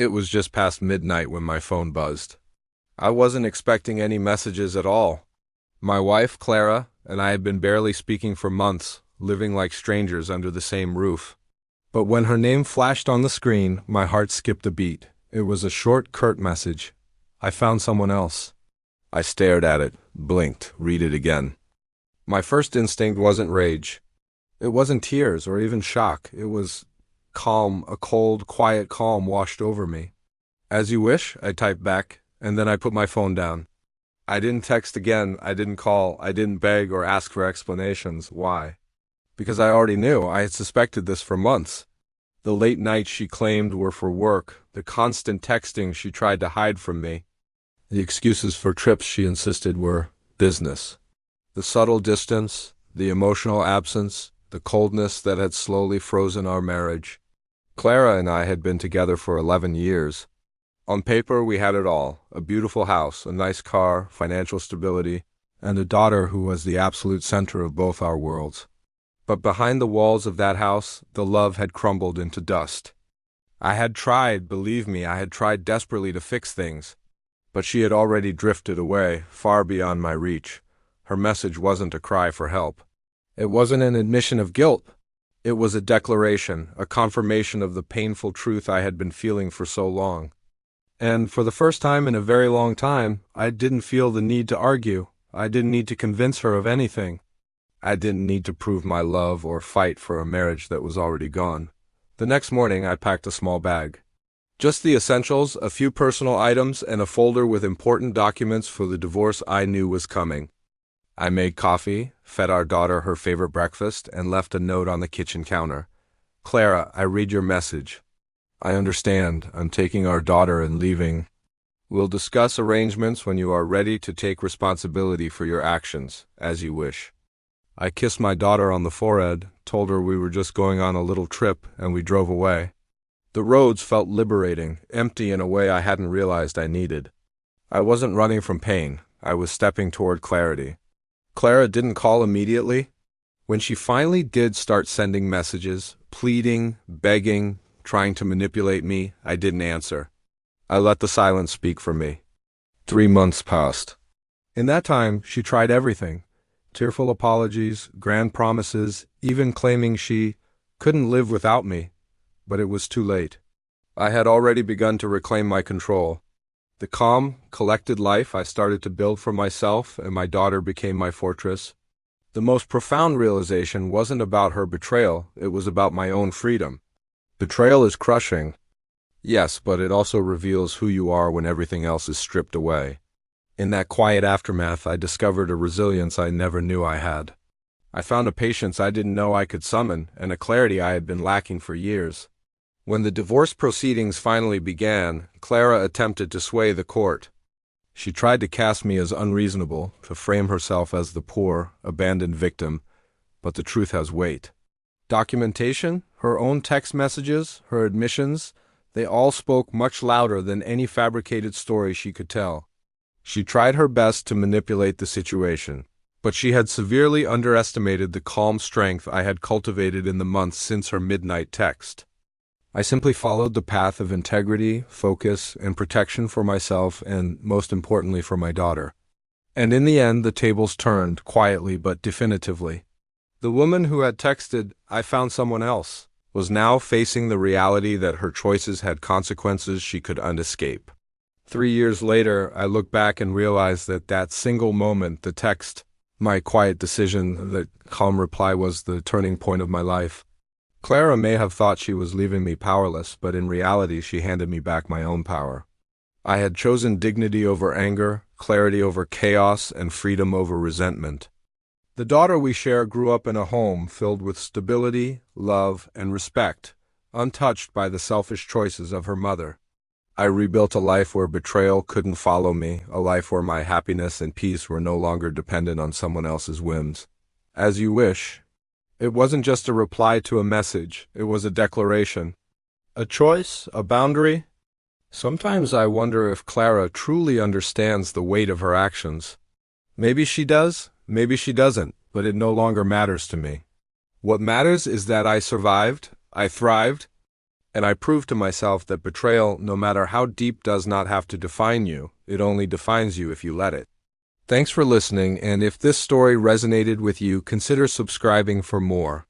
It was just past midnight when my phone buzzed. I wasn't expecting any messages at all. My wife, Clara, and I had been barely speaking for months, living like strangers under the same roof. But when her name flashed on the screen, my heart skipped a beat. It was a short, curt message. I found someone else. I stared at it, blinked, read it again. My first instinct wasn't rage. It wasn't tears or even shock. It was calm, a cold, quiet calm washed over me. "As you wish," I typed back, and then I put my phone down. I didn't text again, I didn't call, I didn't beg or ask for explanations. Why? Because I already knew. I had suspected this for months. The late nights she claimed were for work, the constant texting she tried to hide from me, the excuses for trips she insisted were business. The subtle distance, the emotional absence, the coldness that had slowly frozen our marriage. Clara and I had been together for 11 years. On paper, we had it all: a beautiful house, a nice car, financial stability, and a daughter who was the absolute center of both our worlds. But behind the walls of that house, the love had crumbled into dust. I had tried, believe me, I had tried desperately to fix things. But she had already drifted away, far beyond my reach. Her message wasn't a cry for help. It wasn't an admission of guilt. It was a declaration, a confirmation of the painful truth I had been feeling for so long. And for the first time in a very long time, I didn't feel the need to argue. I didn't need to convince her of anything. I didn't need to prove my love or fight for a marriage that was already gone. The next morning, I packed a small bag. Just the essentials, a few personal items, and a folder with important documents for the divorce I knew was coming. I made coffee, fed our daughter her favorite breakfast, and left a note on the kitchen counter. "Clara, I read your message. I understand. I'm taking our daughter and leaving. We'll discuss arrangements when you are ready to take responsibility for your actions, as you wish." I kissed my daughter on the forehead, told her we were just going on a little trip, and we drove away. The roads felt liberating, empty in a way I hadn't realized I needed. I wasn't running from pain. I was stepping toward clarity. Clara didn't call immediately. When she finally did start sending messages, pleading, begging, trying to manipulate me, I didn't answer. I let the silence speak for me. 3 months passed. In that time, she tried everything. Tearful apologies, grand promises, even claiming she couldn't live without me. But it was too late. I had already begun to reclaim my control. The calm, collected life I started to build for myself and my daughter became my fortress. The most profound realization wasn't about her betrayal, it was about my own freedom. Betrayal is crushing. Yes, but it also reveals who you are when everything else is stripped away. In that quiet aftermath, I discovered a resilience I never knew I had. I found a patience I didn't know I could summon, and a clarity I had been lacking for years. When the divorce proceedings finally began, Clara attempted to sway the court. She tried to cast me as unreasonable, to frame herself as the poor, abandoned victim, but the truth has weight. Documentation, her own text messages, her admissions, they all spoke much louder than any fabricated story she could tell. She tried her best to manipulate the situation, but she had severely underestimated the calm strength I had cultivated in the months since her midnight text. I simply followed the path of integrity, focus, and protection for myself and, most importantly, for my daughter. And in the end, the tables turned, quietly but definitively. The woman who had texted, "I found someone else," was now facing the reality that her choices had consequences she could unescape. 3 years later, I look back and realize that that single moment, the text, my quiet decision, that calm reply was the turning point of my life. Clara may have thought she was leaving me powerless, but in reality she handed me back my own power. I had chosen dignity over anger, clarity over chaos, and freedom over resentment. The daughter we share grew up in a home filled with stability, love, and respect, untouched by the selfish choices of her mother. I rebuilt a life where betrayal couldn't follow me, a life where my happiness and peace were no longer dependent on someone else's whims. As you wish. It wasn't just a reply to a message, it was a declaration. A choice, a boundary. Sometimes I wonder if Clara truly understands the weight of her actions. Maybe she does, maybe she doesn't, but it no longer matters to me. What matters is that I survived, I thrived, And I proved to myself that betrayal, no matter how deep, does not have to define you. It only defines you if you let it. Thanks for listening, and if this story resonated with you, consider subscribing for more.